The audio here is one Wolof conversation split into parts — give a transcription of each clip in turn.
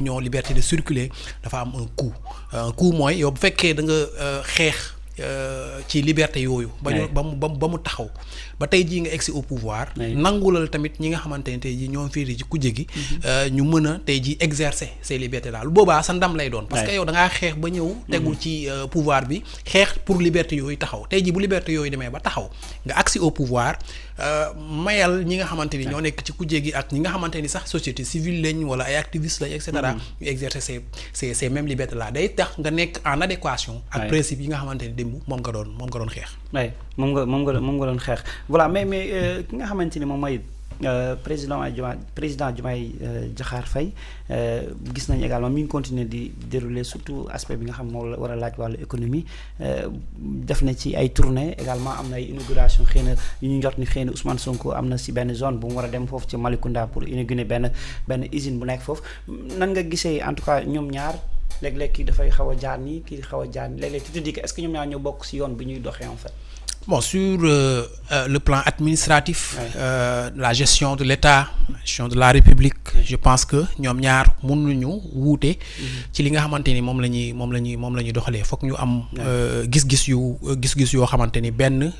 ñoo liberté de circuler dafa am un coût mooy yow bu fekkee da nga xeex ci liberté yooyu. ba mu taxaw ba tey jii nga egsi au pouvoir. nangulal tamit ñi nga xamante ne tey jii ñoo féete ci kujje gi. ñu mën a tey jii exercer ces libertés là lu boobaa sa ndam lay doon. parce que yow da ngaa xeex ba ñëw. tegu ci pouvoir bi xeex pour liberté yooyu taxaw tey jii bu liberté yooyu demee ba taxaw nga agsi au pouvoir mayal ñi nga xamante ni ñoo nekk ci kujje gi ak ñi nga xamante ni sax société civile lañ wala ay activistes lañ et cetera. ñu exercer ces mêmes libertés là day tax nga nekk en adéquation. ak principe yi nga xamante ni démb moom nga doon xeex. oui moom nga doon xeex voilà mais ki nga xamante ni moom mooy président Diomaye Diakhar Faye gis nañu également mi ngi continuer di dérouler surtout aspect bi nga xam moo war a laaj wàllu économie def na ci ay tournée également am na ay inauguration xëy na yu ñu jot ni xëy na Ousmane Sonko am na si benn zone bu mu war a dem foofu ci Malicounda pour inaugurer benn usine bu nekk foofu nan nga gisee en tout cas ñoom ñaar léeg-léeg kii dafay xaw a jaar nii kii xaw a jaar nii léeg-léeg tu te dis que est-ce que ñoom ñaar ñoo bokk si yoon bi ñuy doxee en fait. Bon, sur le plan administratif, la gestion de l'État, la gestion de la République, je pense que ñoom ñaar mënuñu wuute ci li nga xamante ni moom la ñuy doxalee foog ñu am gis-gis yoo xamante ni benn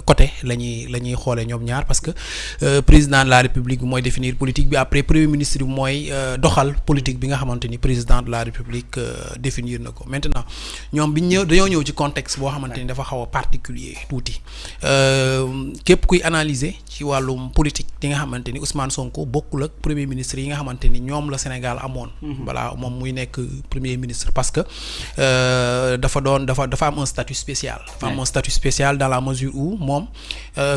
côté la ñuy xoolee ñoom ñaar parce que président de la République bi mooy définir politique bi après premier ministre bi mooy doxal politique bi nga xamante ni président de la République définir na ko maintenant ñoom dañoo ñëw ci contexte boo xamante ni dafa xaw a particulier tuuti képp kuy analyser ci wàllum politique di nga xamante ni Ousmane Sonko bokkul ak premier ministre yi nga xamante ni ñoom la Sénégal amoon. balaa moom muy nekk premier ministre parce que dafa am un statut spécial. dafa am un statut spécial dans la mesure où moom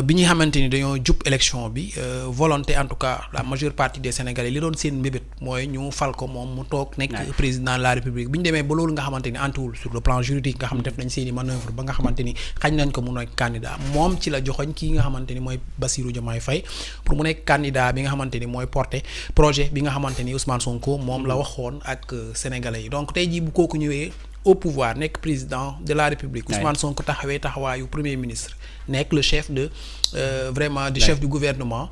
bi ñu xamante ni dañoo jub élection bi volonté en tout cas la majeure partie des Sénégalais li doon seen mbébét mooy ñu fal ko moom mu toog nekk président de la République bi ñu demee ba loolu nga xamante ni antuwul sur le plan juridique nga xam def nañ seen i manœuvre ba nga xamante ni xañ nañ ko mu nekk candidat moom ci la joxoñ kii nga xamante ni mooy Bassirou Diomaye Faye pour mu nekk candidat bi nga xamante ni mooy porter projet bi nga xamante ni Ousmane Sonko moom la waxoon ak sénégalais yi donc tey jii bu kooku ñëwee au pouvoir nekk président de la République Ousmane Sonko taxawaayu premier ministre nekk le chef de vraiment du chef du gouvernement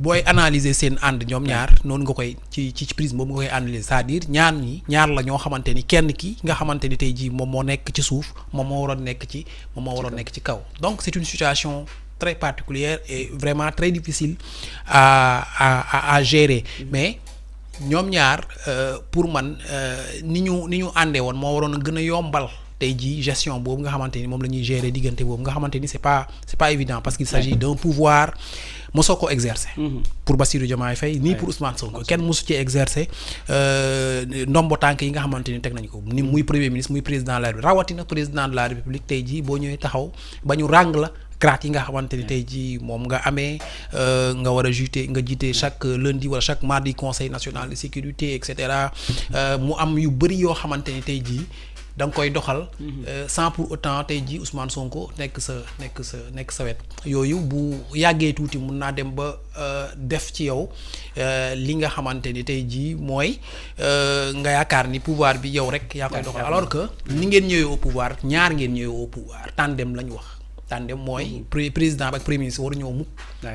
booy analyser seen ànd ñoom ñaar noonu nga koy ci prisme boobu nga koy analyser c'est-à-dire ñaar la ñoo xamante ni kenn ki nga xamante ni tey jii moom moo nekk ci suuf moom moo waroon nekk ci kaw donc c'est une situation très particulière et vraiment très difficile à gérer mais ñoom ñaar pour man ni ñu àndee woon moo waroon a gën a yombal tey jii gestion boobu nga xamante ni moom la ñuy gérer diggante boobu nga xamante ni c'est pas évident parce qu'il s'agit d'un pouvoir mosoo ko exercer. pour Bassirou Diomaye Faye nii pour Ousmane Sonko kenn mosu ci exercer ndombo tànk yi nga xamante ni teg nañ ko ni muy premier ministre muy président de la République rawatina président de la République tey jii boo ñëwee taxaw ba ñu ràng la grade yi nga xamante ni tey jii moom nga amee nga war a jiite chaque lundi wala chaque mardi conseil national de sécurité et cetera mu am yu bëri yoo xamante ni tey jii da nga koy doxal. sans pour autant tey jii Ousmane Sonko nekk sa wet yooyu bu yàggee tuuti mun naa dem ba def ci yow li nga xamante ni tey jii mooy nga yaakaar ni pouvoir bi yow rek yaa koy doxal alors que ni ngeen ñëwee au pouvoir ñaar ngeen ñëwee au pouvoir tandem lañ wax. tandem mooy président ak premier ministre waru ñëw mukk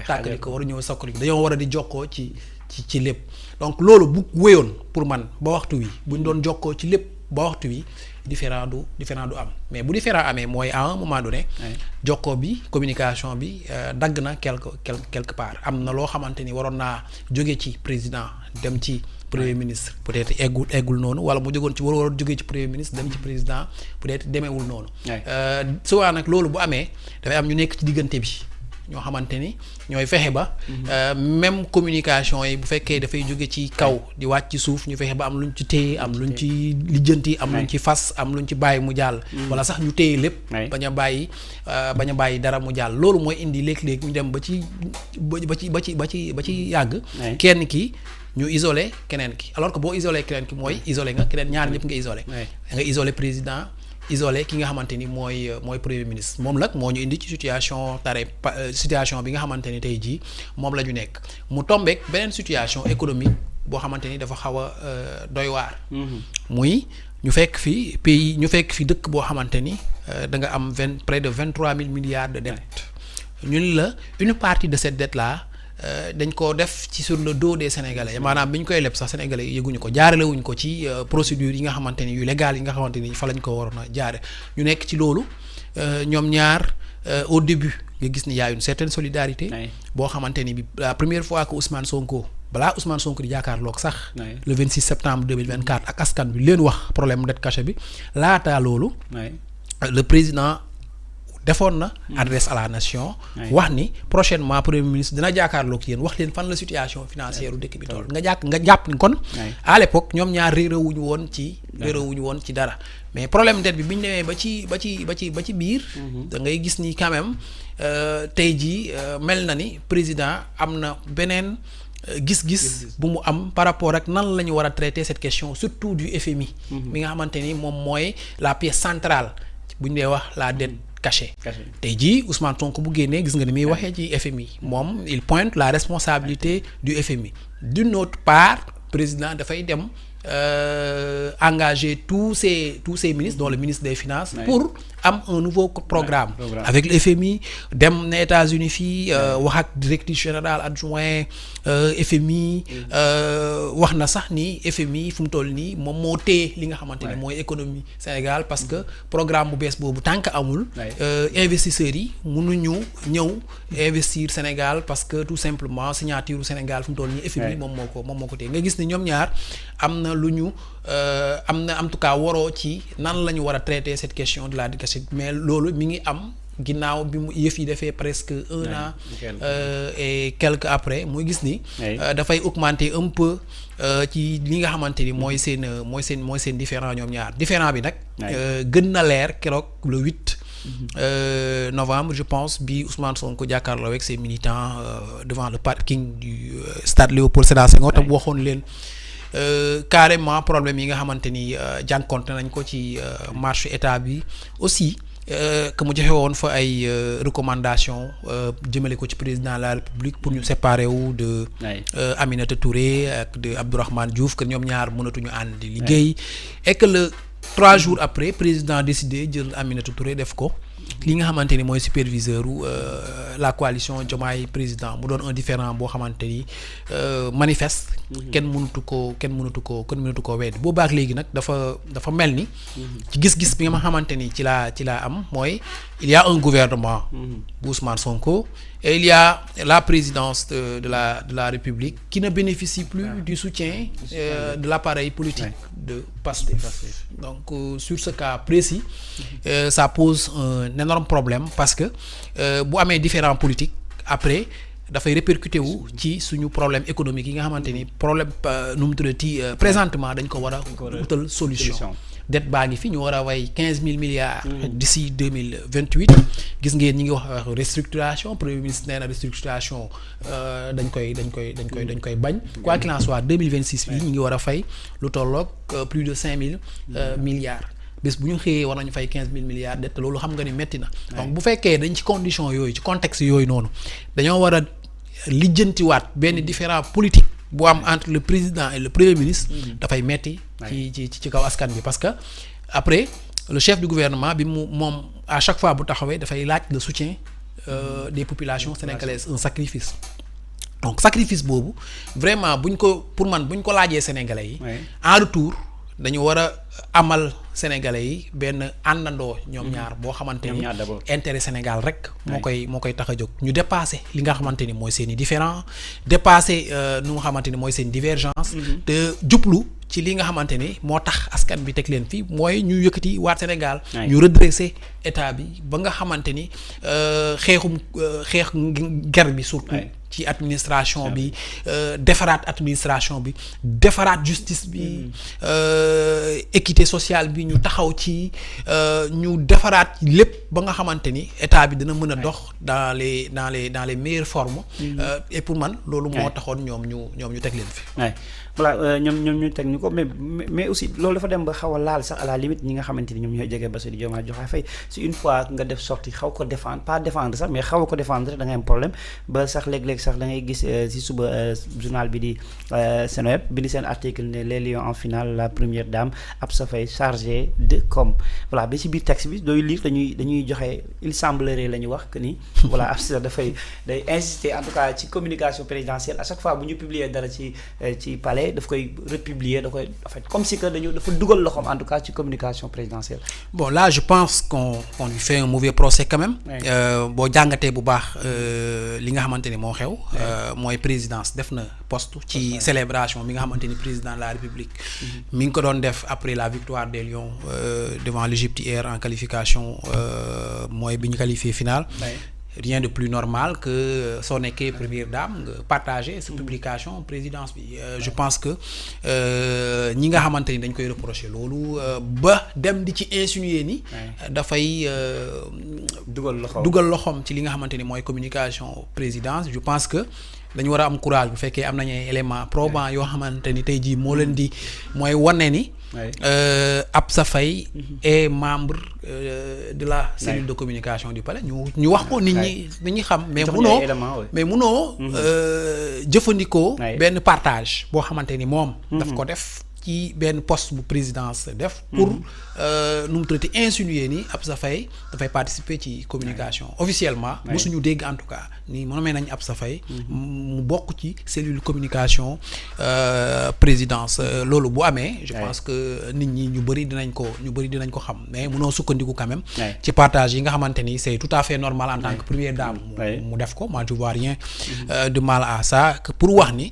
tàkkali ko waru ñëw sokkali dañoo war a di jokkoo ci lépp donc loolu bu wéyoon pour man ba waxtu wi buñ doon jokkoo ci lépp ba waxtu wi différent du am mais bu différent amee mooy à un moment donné jokkoo bi communication bi dagg na quelque part am na loo xamante ni waroon naa jóge ci président dem ci premier ministre peut-être eggul noonu wala mu jógoon ci war a jógee ci premier ministre dem ci président peut-être demeewul noonu souvent nag loolu bu amee dafay am ñu nekk ci diggante bi ñoo xamante ni ñooy fexe ba même communication yi bu fekkee dafay jóge ci kaw di wàcc ci suuf ñu fexe ba am luñ ci téye am luñ ci lijjanti am luñ ci fas am luñ ci bàyyi mu jàll wala sax ñu téye lépp bañ a bàyyi dara mu jàll loolu mooy indi léeg-léeg ñu dem ba ci yàgg kenn ki ñu isolé keneen ki alors que boo isolé keneen ki mooy isolé nga keneen ñaar ñëpp nga isolé nga isolé président isolé ki nga xamante ni mooy premier ministre moom nag moo ñu indi ci situation bi nga xamante ni tey jii moom la ñu nekk mu tombeek beneen situation économique boo xamante ni dafa xaw a doy waar muy ñu fekk fi dëkk boo xamante ni da nga am près de 23 000 milliards de dettes ñun la une partie de cette dette là dañ ko def ci sur le dos des Sénégalais maanaam bi ñu koy leb sax Sénégalais yi yëguñu ko jaarale wuñ ko ci procédure yi nga xamante ni yu légal yi nga xamante ni fa lañ ko waroon a jaare ñu nekk ci loolu ñoom ñaar au début nga gis ni y a une certaine solidarité boo xamante ni bi la première fois que Ousmane Sonko balaa Ousmane Sonko di jàkkaarloog sax le 26 septembre 2024 ak askan bi leen wax problème dette cachée bi laataa loolu le président defoon na adresse à la nation wax ni prochainement premier ministre dina jàkkaarloog yéen wax leen fan la situation financière u dëkk bi toll nga jàpp ni kon à l'époque ñoom ñaar réeréwuñu woon ci dara mais problème dette bi ñu demee ba ci biir da ngay gis ni quand même tey jii mel na ni président am na beneen gis-gis bu mu am par rapport ak nan la ñu war a traiter cette question surtout du FMI mi nga xamante ni moom mooy la pièce centrale bu ñu dee wax la dette cachée tey jii Ousmane Sonko bu génnee gis nga ni muy waxee ci FMI moom il pointe la responsabilité du FMI d'une autre part président dafay dem engager tous ces ministres dont le ministre des Finances pour am un nouveau programme avec le FMI dem na États-Unis fii wax ak directeur général adjoint FMI wax na sax ni FMI fu mu toll nii moom moo téye li nga xamante ne mooy économie Sénégal parce que programme bu bees boobu tant que amul investisseurs yi mënuñu ñëw investir Sénégal parce que tout simplement signature Sénégal fu mu toll nii FMI moom moo ko téye nga gis ni ñoom ñaar am na lu ñu am na en tout cas waroo ci nan la ñu war a traiter cette question de la dette cachée mais loolu mi ngi am ginnaaw bi mu yëf yi defee presque un an et quelques après muy gis ni dafay augmenter un peu ci li nga xamante ni mooy seen différent ñoom ñaar différent bi nag gën na leer keroog le 8 novembre je pense bi Ousmane Sonko jàkkaarloo avec ses militants devant le parking du stade Léopold Sédar Senghor tam waxoon leen carrément problème yi nga xamante ni jànkonte nañ ko ci marche état bi aussi que mu joxe woon fa ay recommandations jëmale ko ci président de la République pour ñu séparer wu de Aminata Touré ak de Abdourahmane Diouf que ñoom ñaar mënatuñu ànd di liggéey et que le 3 jours après président décidé jël Aminata Touré def ko li nga xamante ni mooy superviseur u la coalition Diomaye président mu doon un différent boo xamante ni manifeste kenn mënatu ko weddi boobaak léegi nag dafa mel ni ci gis-gis bi nga xamante ni ci laa am mooy il y a un gouvernement bu Ousmane Sonko et il y a la présidence de la République qui ne bénéficie plus du soutien de l'appareil politique de Pastef donc sur ce cas précis ça pose un énorme problème parce que bu amee différents politiques après dafay répercuté wu ci suñu problème économique yi nga xamante ni problème nu mu tuddati présentement dañ ko war a utal solution dette baa ngi fi ñu war a way 15 000 milliards d'ici 2028 gis ngeen ñi ngi wax restructuration premier ministre nee na restructuration dañ koy bañ quoi qu'il en soit 2026 bi ñi ngi war a fay lu tolloog plus de 5 000 milliards bés bu ñu xëyee war nañu fay 15 000 milliards dette loolu xam nga ni metti na donc bu fekkee dañ ci condition yooyu ci contexte yooyu noonu dañoo war a lijjantiwaat benn différent politique bu am entre le président et le premier ministre dafay metti ci kaw askan bi parce que après le chef du gouvernement bi moom à chaque fois bu taxawee dafay laaj le soutien des populations sénégalaises un sacrifice donc sacrifice boobu vraiment buñ ko laajee sénégalais yi en retour dañu war a amal sénégalais yi benn àndandoo ñoom ñaar boo xamante ni intérêt Sénégal rek moo koy tax a jóg ñu dépasser li nga xamante ni mooy seen i différend dépasser nu nga xamante ni mooy seen divergence te jublu ci li nga xamante ni moo tax askan bi teg leen fii mooy ñu yëkkati waat Sénégal ñu redresser état bi ba nga xamante ni xeex guerre bi surtout ci administration bi defaraat administration bi defaraat justice bi équité sociale bi ñu taxaw ci ñu defaraat lépp ba nga xamante ni état bi dina mën a dox dans les meilleures formes et pour man loolu moo taxoon ñoom ñu teg leen fi voilà ñoom ñu teg ñu ko mais aussi loolu dafa dem ba xaw a laal sax à la limite ñi nga xamante ni ñoom ñooy jege Bassirou Diomaye Diakhar Faye si une fois nga def sortie xaw ko défendre pas défendre sax mais xaw ko défendre da ngay am problème ba sax léeg-léeg sax da ngay gis si suba journal bi di Seneweb bi di seen article ne les Lions en finale la première dame Absa Faye chargée de com voilà ba si biir texte bi dooy lire dañuy joxe il semblerait la ñu wax que ni voilà Absa day insister en tout cas ci communication présidentielle à chaque fois bu ñu publier dara ci palais daf koy republier da koy en fait comme si que dafa dugal loxoom en tout cas ci communication présidentielle. Bon là je pense qu'on lui fait un mauvais procès quand même. boo jàngatee bu baax li nga xamante ni moo xew. mooy présidence def na poste ci célébration bi nga xamante ni président de la République. mi ngi ko doon def après la victoire des Lions devant l'Égypte hier en qualification mooy bi ñu qualifié finale. Rien de plus normal que soo nekkee première dame nga partager sa publication présidence bi je pense que ñi nga xamante ni dañ koy reprocher loolu ba dem di ci insinuer ni dafay dugal loxoom ci li nga xamante ni mooy communication présidence je pense que dañu war a am courage bu fekkee am nañu ay éléments probants yoo xamante ni tey jii moo leen di mooy wane ni Absa Faye est membre de la cellule de communication du palais ñu wax ko nit ñi xam mais munoo jëfandikoo benn partage boo xamante ni moom daf ko def ci benn poste bu présidence def pour nu mu traité insinuer ni Absa Faye dafay participer ci communication officiellement mosuñu dégg en tout cas ni nommé nañ Absa Faye mu bokk ci cellule communication présidence loolu bu amee je pense que nit ñi ñu bëri dinañ ko xam mais munoo sukkandiku quand même ci partage yi nga xamante ni c'est tout à fait normal en tant que première dame mu def ko moi je vois rien de mal à ça que pour wax ni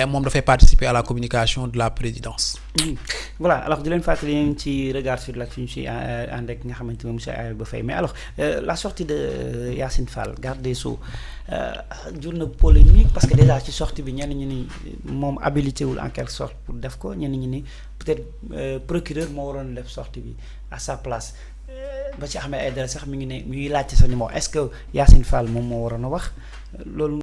moom dafay participer à la communication de la présidence. Voilà alors di leen fàttali ñu ci regard sur l'action ci ànd ak nga xamante ne monsieur Ayba Faye mais alors la sortie de Yacine Fall garde des Sceaux jur na polémique parce que déjà ci sortie bi ñenn ñi ni moom habilité wul en quelque sorte pour def ko ñenn ñi ni peut-être procureur moo waroon def sortie bi à sa place ba ci Ahmed Aïdara sax mi ngi laajte sax ni moo est-ce que Yacine Fall moom moo waroon a wax loolu